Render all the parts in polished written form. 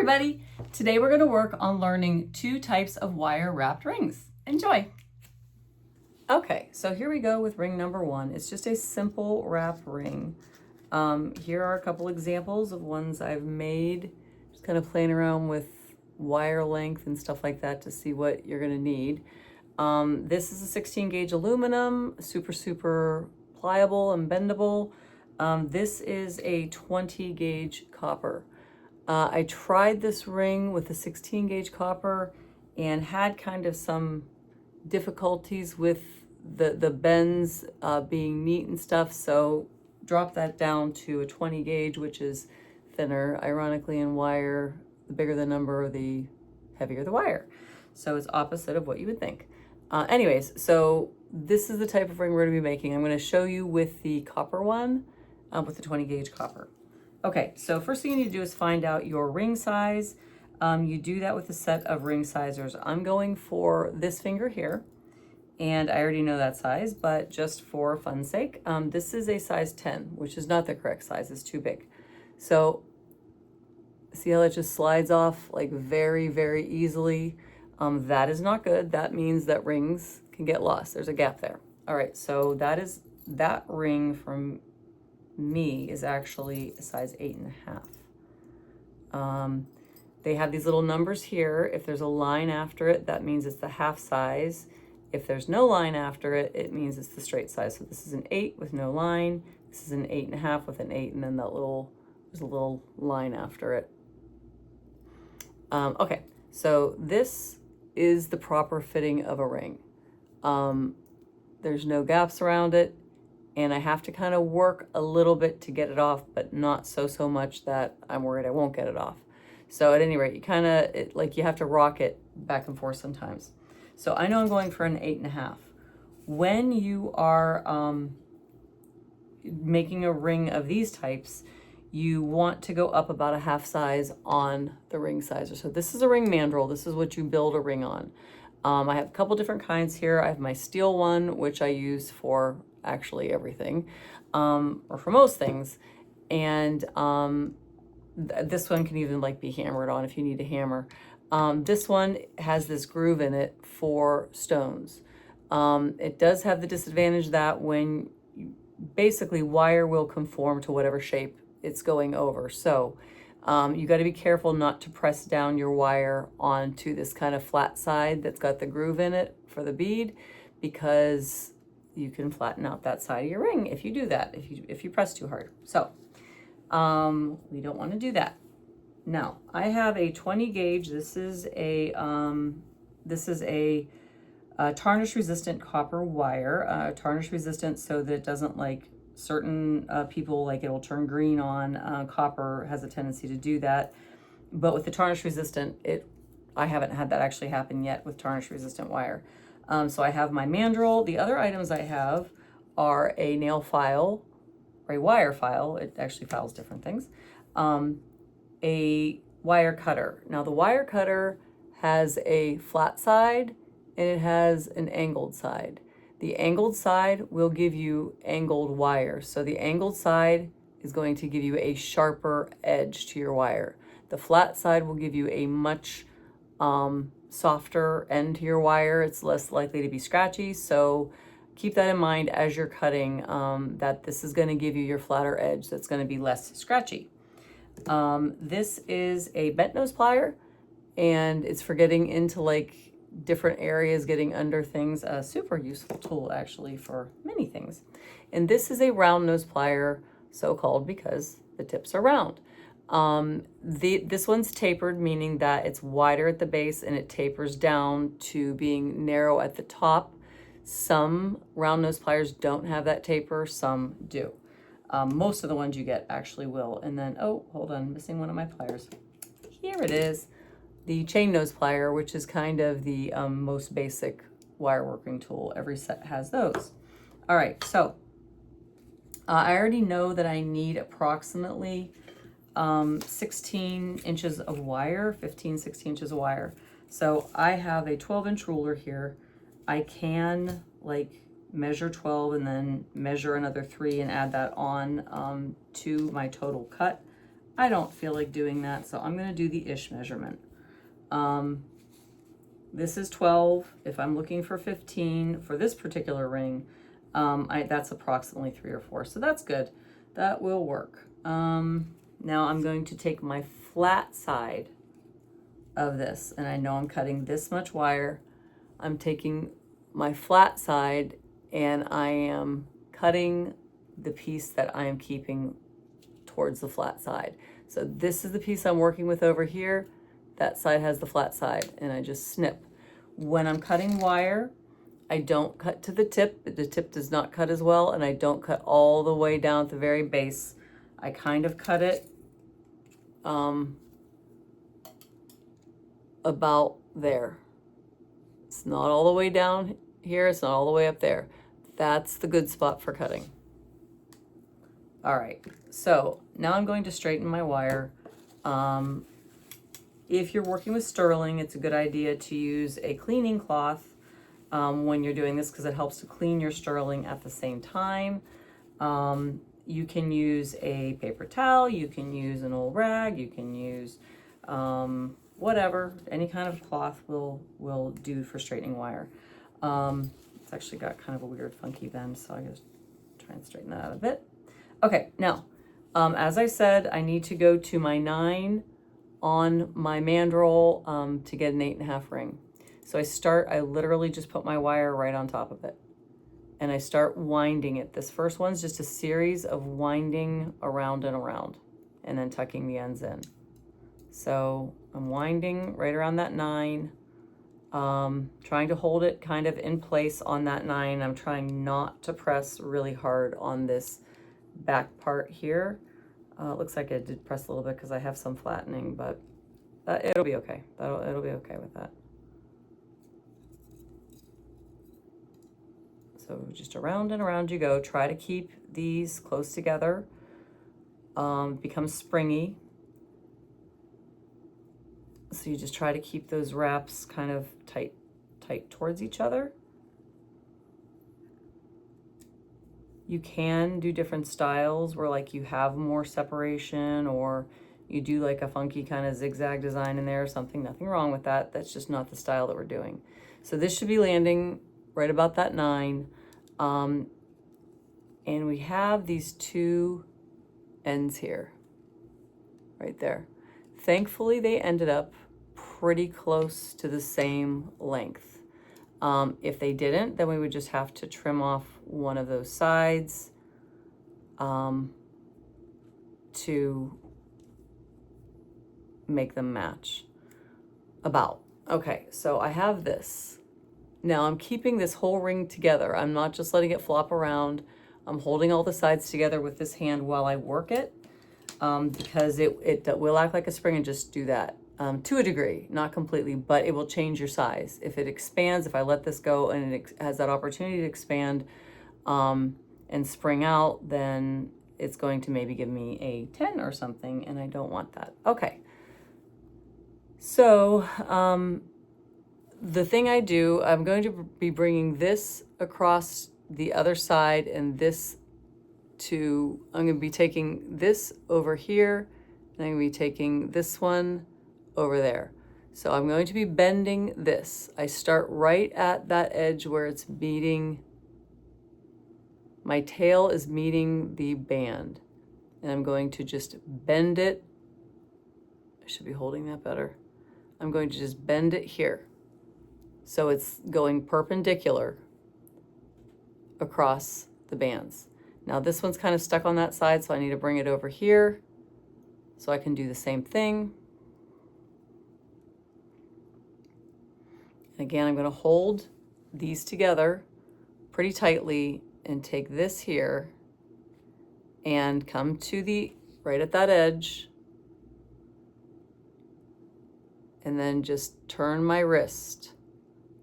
everybody! Today we're going to work on learning 2 types of wire wrapped rings. Enjoy! Okay, so here we go with ring number 1. It's just a simple wrap ring. Here are a couple examples of ones I've made. Just kind of playing around with wire length and stuff like that to see what you're going to need. This is a 16 gauge aluminum, super pliable and bendable. This is a 20 gauge copper. I tried this ring with a 16 gauge copper and had kind of some difficulties with the bends being neat and stuff, so dropped that down to a 20 gauge, which is thinner. Ironically, in wire, the bigger the number, the heavier the wire. So it's opposite of what you would think. Anyways, so this is the type of ring we're going to be making. I'm going to show you with the copper one, with the 20 gauge copper. Okay, so first thing you need to do is find out your ring size. You do that with a set of ring sizers. I'm going for this finger here, and I already know that size, but just for fun's sake, this is a size 10, which is not the correct size, it's too big. So see how it just slides off like very easily? That is not good. That means that rings can get lost. There's a gap there. All right, so that ring from me is actually a size 8.5. They have these little numbers here. If there's a line after it, that means it's the half size. If there's no line after it, it means it's the straight size. So this is an 8 with no line. This is an 8.5 with an 8, and then there's a little line after it. Okay, so this is the proper fitting of a ring. There's no gaps around it, and I have to kind of work a little bit to get it off, but not so much that I'm worried I won't get it off. So at any rate, you kind of, like you have to rock it back and forth sometimes. So I know I'm going for an 8.5. When you are making a ring of these types, you want to go up about a half size on the ring sizer. So this is a ring mandrel. This is what you build a ring on. I have a couple different kinds here. I have my steel one, which I use for actually everything, or for most things. And this one can even like be hammered on if you need a hammer. This one has this groove in it for stones. It does have the disadvantage that when basically wire will conform to whatever shape it's going over. So you got to be careful not to press down your wire onto this kind of flat side that's got the groove in it for the bead, because you can flatten out that side of your ring if you do that, if you press too hard. So we don't want to do that. Now I have a 20 gauge. This is a tarnish resistant copper wire. Tarnish resistant so that it doesn't, like certain people, like it'll turn green on. Copper has a tendency to do that, but with the tarnish resistant, I haven't had that actually happen yet with tarnish resistant wire. So I have my mandrel. The other items I have are a nail file, or a wire file. It actually files different things. A wire cutter. Now the wire cutter has a flat side and it has an angled side. The angled side will give you angled wire. So the angled side is going to give you a sharper edge to your wire. The flat side will give you a much softer end to your wire. It's less likely to be scratchy. So keep that in mind as you're cutting, that this is going to give you your flatter edge that's going to be less scratchy. This is a bent nose plier, and it's for getting into like different areas, getting under things. A super useful tool actually for many things. And this is a round nose plier, so called because the tips are round. This one's tapered, meaning that it's wider at the base and it tapers down to being narrow at the top. Some round nose pliers don't have that taper, some do. Most of the ones you get actually will. And then, oh, hold on, missing one of my pliers. Here it is. The chain nose plier, which is kind of the most basic wire working tool. Every set has those. All right, so I already know that I need approximately 16 inches of wire, 16 inches of wire. So I have a 12-inch ruler here. I can like measure 12 and then measure another 3 and add that on to my total cut. I don't feel like doing that, so I'm going to do the ish measurement. This is 12. If I'm looking for 15 for this particular ring, that's approximately 3 or 4, so that's good. That will work. Now I'm going to take my flat side of this, and I know I'm cutting this much wire. I'm taking my flat side and I am cutting the piece that I am keeping towards the flat side. So this is the piece I'm working with over here. That side has the flat side, and I just snip. When I'm cutting wire, I don't cut to the tip. The tip does not cut as well, and I don't cut all the way down at the very base. I kind of cut it about there. It's not all the way down here. It's not all the way up there. That's the good spot for cutting. All right, so now I'm going to straighten my wire. If you're working with sterling, it's a good idea to use a cleaning cloth when you're doing this, because it helps to clean your sterling at the same time. You can use a paper towel, you can use an old rag, you can use whatever, any kind of cloth will do for straightening wire. It's actually got kind of a weird funky bend, so I'm going to try and straighten that out a bit. Okay, now, as I said, I need to go to my 9 on my mandrel to get an 8.5 ring. So I literally just put my wire right on top of it, and I start winding it. This first one's just a series of winding around and around, and then tucking the ends in. So I'm winding right around that 9, trying to hold it kind of in place on that 9. I'm trying not to press really hard on this back part here. It looks like I did press a little bit because I have some flattening, but it'll be okay. It'll be okay with that. So just around and around you go. Try to keep these close together. Become springy. So you just try to keep those wraps kind of tight towards each other. You can do different styles where like you have more separation, or you do like a funky kind of zigzag design in there or something. Nothing wrong with that. That's just not the style that we're doing. So this should be landing right about that 9. And we have these 2 ends here, right there. Thankfully, they ended up pretty close to the same length. If they didn't, then we would just have to trim off one of those sides to make them match. Okay, so I have this. Now I'm keeping this whole ring together. I'm not just letting it flop around. I'm holding all the sides together with this hand while I work it, because it will act like a spring and just do that. To a degree, not completely, but it will change your size. If it expands, if I let this go and it has that opportunity to expand and spring out, then it's going to maybe give me a 10 or something, and I don't want that. Okay. So the thing I do, I'm going to be bringing this across the other side, and this I'm going to be taking this over here, and I'm going to be taking this one over there. So I'm going to be bending this. I start right at that edge where it's meeting, my tail is meeting the band, and I'm going to just bend it. I should be holding that better. I'm going to just bend it here. So it's going perpendicular across the bands. Now this one's kind of stuck on that side, so I need to bring it over here so I can do the same thing. Again, I'm going to hold these together pretty tightly and take this here and come to right at that edge, and then just turn my wrist.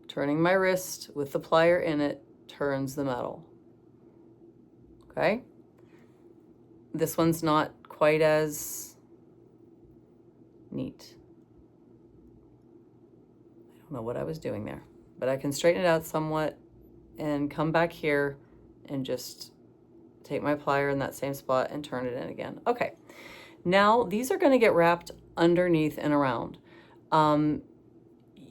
Turning my wrist with the plier in it turns the metal. Okay? This one's not quite as neat. I don't know what I was doing there, but I can straighten it out somewhat and come back here and just take my plier in that same spot and turn it in again. Okay, Now these are going to get wrapped underneath and around.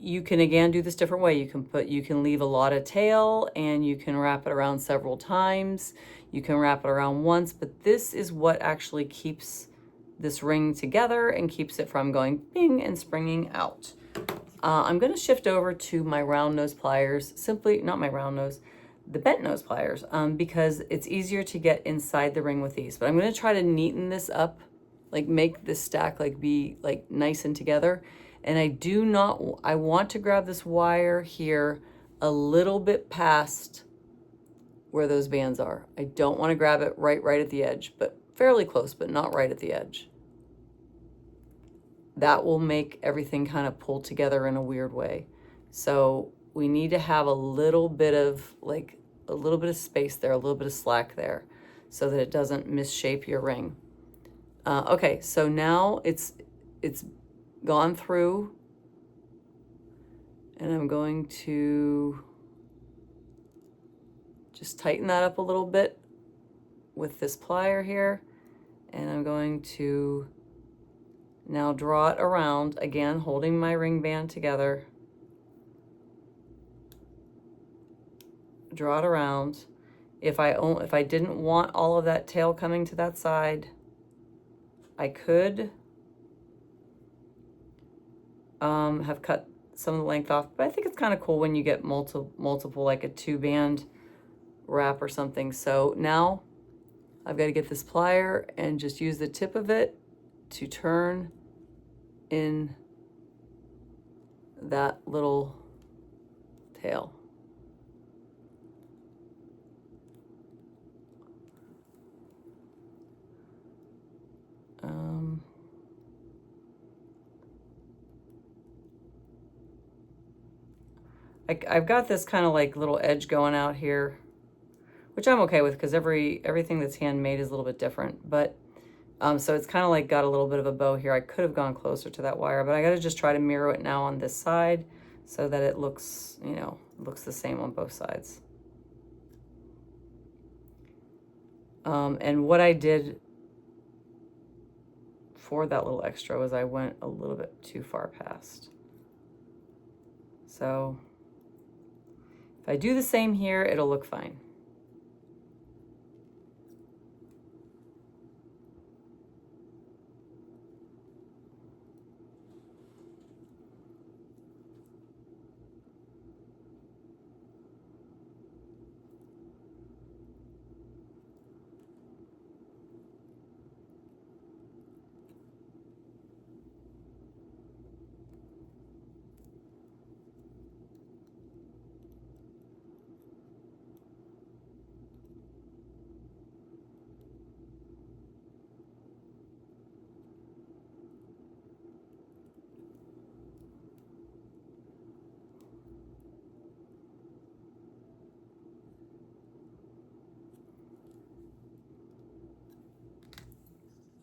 You can again do this different way. You can leave a lot of tail and you can wrap it around several times. You can wrap it around once, but this is what actually keeps this ring together and keeps it from going bing and springing out. I'm going to shift over to my round nose pliers, not my round nose, the bent nose pliers, because it's easier to get inside the ring with these. But I'm going to try to neaten this up, like make this stack like be like nice and together. And I want to grab this wire here a little bit past where those bands are. I don't want to grab it right at the edge, but fairly close, but not right at the edge. That will make everything kind of pull together in a weird way. So we need to have a little bit of space there, a little bit of slack there, so that it doesn't misshape your ring. Okay, so now it's gone through, and I'm going to just tighten that up a little bit with this plier here, and I'm going to now draw it around, again, holding my ring band together. Draw it around. If I didn't want all of that tail coming to that side, I could have cut some of the length off, but I think it's kind of cool when you get multiple, like a 2-band wrap or something. So now I've got to get this plier and just use the tip of it to turn in that little tail. I've got this kind of like little edge going out here, which I'm okay with because everything that's handmade is a little bit different. But so it's kind of like got a little bit of a bow here. I could have gone closer to that wire, but I got to just try to mirror it now on this side so that it looks, looks the same on both sides. And what I did for that little extra was I went a little bit too far past. So if I do the same here, it'll look fine.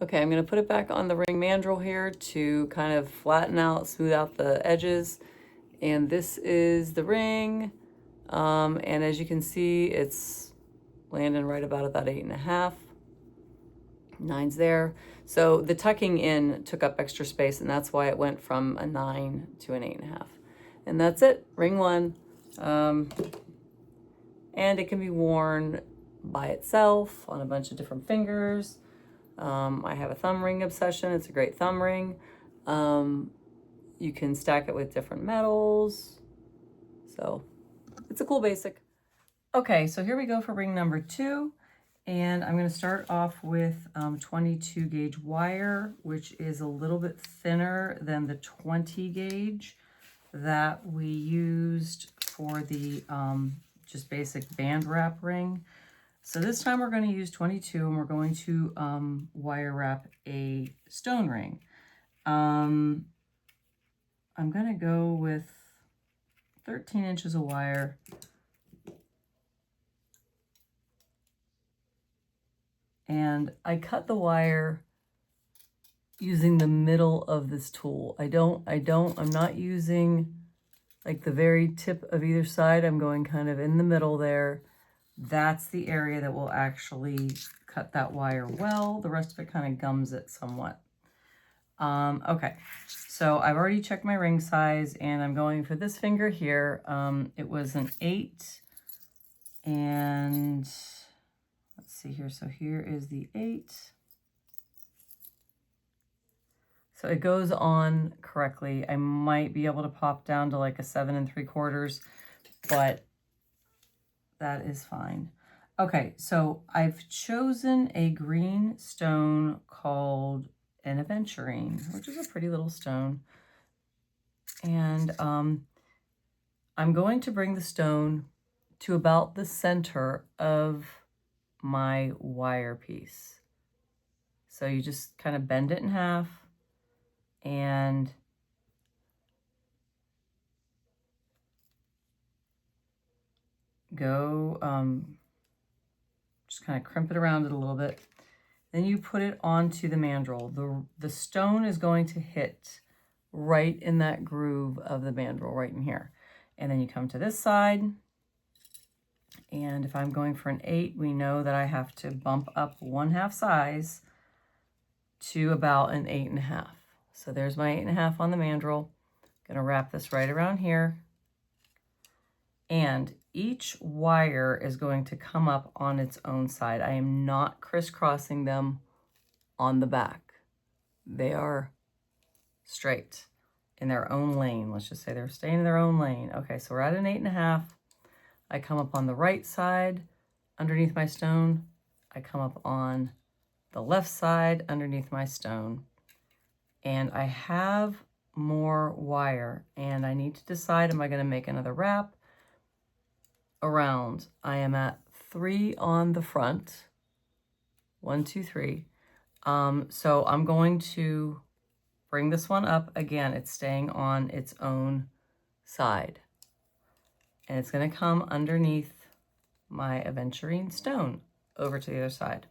Okay, I'm going to put it back on the ring mandrel here to kind of flatten out, smooth out the edges. And this is the ring. And as you can see, it's landing right about at that 8.5. 9's there. So the tucking in took up extra space, and that's why it went from a 9 to an 8.5. And that's it, ring 1. And it can be worn by itself on a bunch of different fingers. I have a thumb ring obsession. It's a great thumb ring. You can stack it with different metals. So it's a cool basic. Okay, so here we go for ring number 2. And I'm going to start off with 22 gauge wire, which is a little bit thinner than the 20 gauge that we used for the just basic band wrap ring. So this time we're going to use 22 and we're going to wire wrap a stone ring. I'm going to go with 13 inches of wire. And I cut the wire using the middle of this tool. I'm not using like the very tip of either side. I'm going kind of in the middle there that's the area that will actually cut that wire well. The rest of it kind of gums it somewhat. Okay, so I've already checked my ring size, and I'm going for this finger here. It was an 8, and let's see here. So here is the 8. So it goes on correctly. I might be able to pop down to like a 7 3/4, but that is fine. Okay, so I've chosen a green stone called an aventurine, which is a pretty little stone. And I'm going to bring the stone to about the center of my wire piece. So you just kind of bend it in half and go, just kind of crimp it around it a little bit. Then you put it onto the mandrel. The stone is going to hit right in that groove of the mandrel, right in here. And then you come to this side. And if I'm going for an 8, we know that I have to bump up 1/2 size to about an 8.5. So there's my 8.5 on the mandrel. Gonna wrap this right around here. And each wire is going to come up on its own side. I am not crisscrossing them on the back. They are straight in their own lane. Let's just say they're staying in their own lane. Okay, so we're at an 8.5. I come up on the right side underneath my stone. I come up on the left side underneath my stone. And I have more wire, and I need to decide, am I going to make another wrap around? I am at 3 on the front. 1, 2, 3. So I'm going to bring this one up. Again, it's staying on its own side. And it's going to come underneath my aventurine stone over to the other side.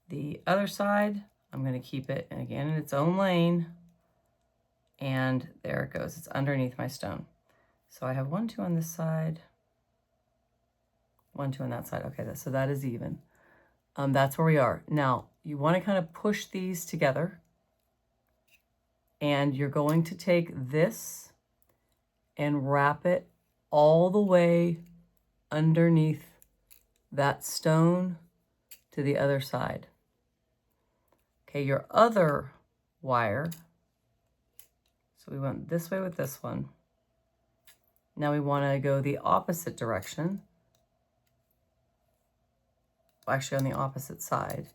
The other side, I'm going to keep it, again, in its own lane. And there it goes. It's underneath my stone. So I have 1, 2 on this side. 1, 2 on that side. Okay, so that is even. That's where we are. Now, you want to kind of push these together. And you're going to take this and wrap it all the way underneath that stone to the other side. Okay, your other wire, so we went this way with this one. Now we want to go the opposite direction, actually on the opposite side,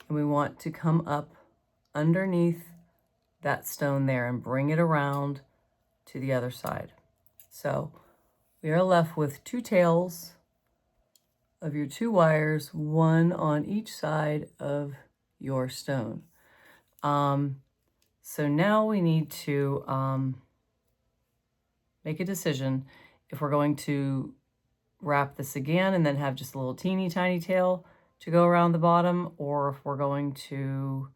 and we want to come up underneath that stone there and bring it around to the other side. So we are left with 2 tails of your 2 wires, 1 on each side of your stone. So now we need to make a decision if we're going to wrap this again and then have just a little teeny tiny tail to go around the bottom, or if we're going to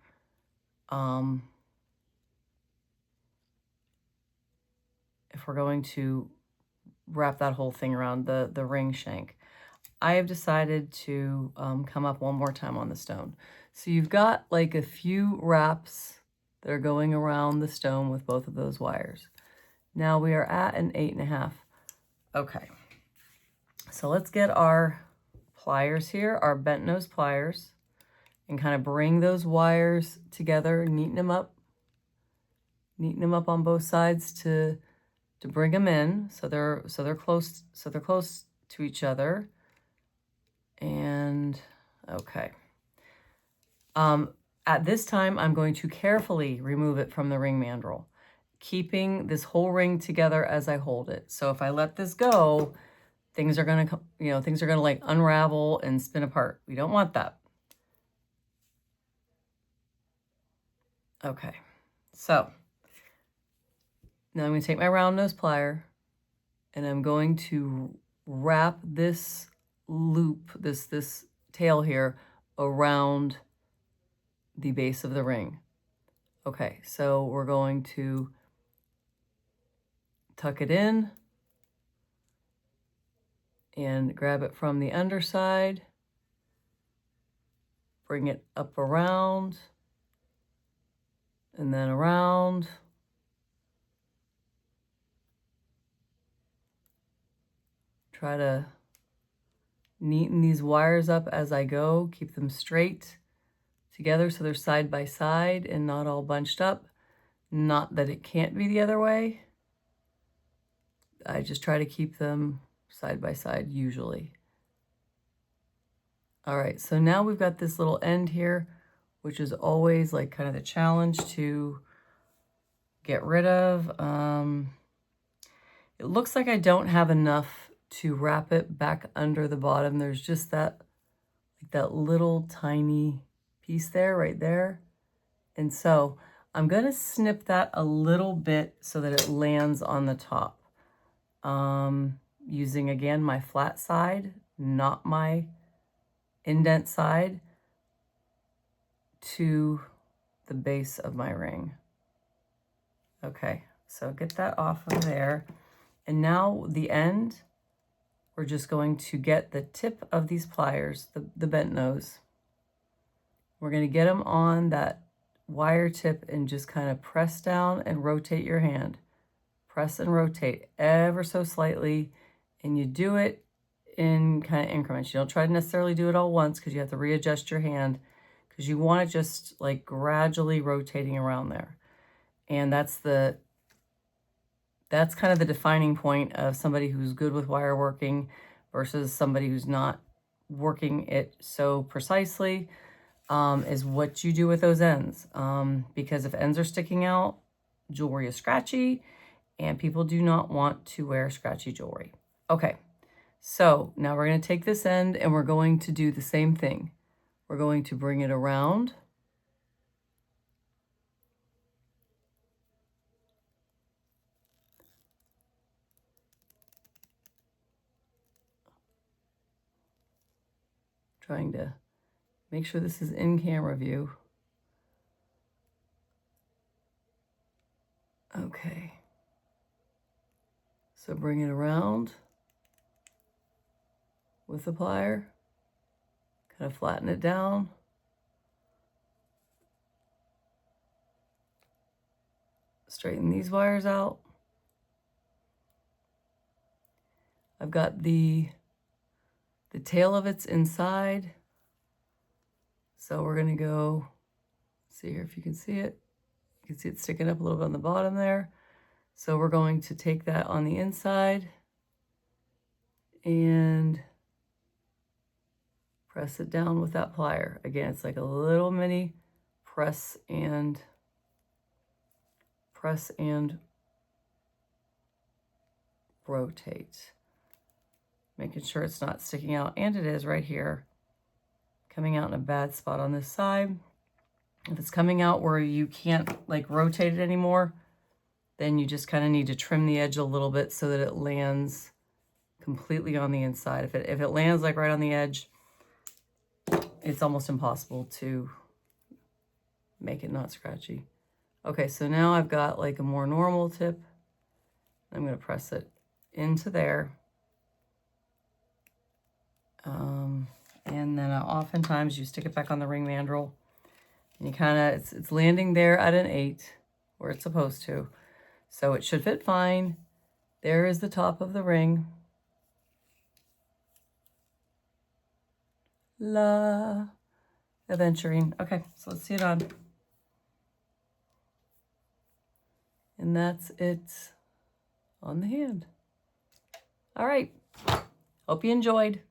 wrap that whole thing around the ring shank. I have decided to come up one more time on the stone. So you've got like a few wraps that are going around the stone with both of those wires. Now we are at an 8.5. Okay, so let's get our pliers here, our bent nose pliers, and kind of bring those wires together, neaten them up on both sides to bring them in, so they're close to each other. And okay. At this time, I'm going to carefully remove it from the ring mandrel, keeping this whole ring together as I hold it. So if I let this go, things are gonna like unravel and spin apart. We don't want that. Okay, so now I'm going to take my round nose plier and I'm going to wrap this loop, this tail here, around the base of the ring. Okay, so we're going to tuck it in and grab it from the underside, bring it up around, and then around. Try to neaten these wires up as I go, keep them straight together so they're side by side and not all bunched up. Not that it can't be the other way. I just try to keep them side by side usually. All right, so now we've got this little end here, which is always like kind of the challenge to get rid of. It looks like I don't have enough to wrap it back under the bottom. There's just that, like that little tiny piece there, right there. And so I'm gonna snip that a little bit so that it lands on the top. Using again my flat side, not my indent side, to the base of my ring. Okay, so get that off of there. And now the end, we're just going to get the tip of these pliers, the bent nose. We're going to get them on that wire tip and just kind of press down and rotate your hand. Press and rotate ever so slightly, and you do it in kind of increments. You don't try to necessarily do it all once because you have to readjust your hand, because you want it just like gradually rotating around there. And that's kind of the defining point of somebody who's good with wire working versus somebody who's not working it so precisely, is what you do with those ends. Because if ends are sticking out, jewelry is scratchy, and people do not want to wear scratchy jewelry. Okay, so now we're going to take this end and we're going to do the same thing. We're going to bring it around. Trying to make sure this is in camera view. Okay. So bring it around with the plier, kind of flatten it down. Straighten these wires out. I've got the tail of it's inside. So we're gonna go, see here if you can see it. You can see it sticking up a little bit on the bottom there. So we're going to take that on the inside and press it down with that plier. Again, it's like a little mini press and rotate. Making sure it's not sticking out, and it is right here. Coming out in a bad spot on this side. If it's coming out where you can't like rotate it anymore, then you just kind of need to trim the edge a little bit so that it lands completely on the inside. If it lands like right on the edge, it's almost impossible to make it not scratchy. Okay, so now I've got like a more normal tip. I'm going to press it into there. And then oftentimes you stick it back on the ring mandrel, and you kind of, it's landing there at an 8 where it's supposed to. So it should fit fine. There is the top of the ring. La aventurine. Okay, so let's see it on. And that's it on the hand. All right. Hope you enjoyed.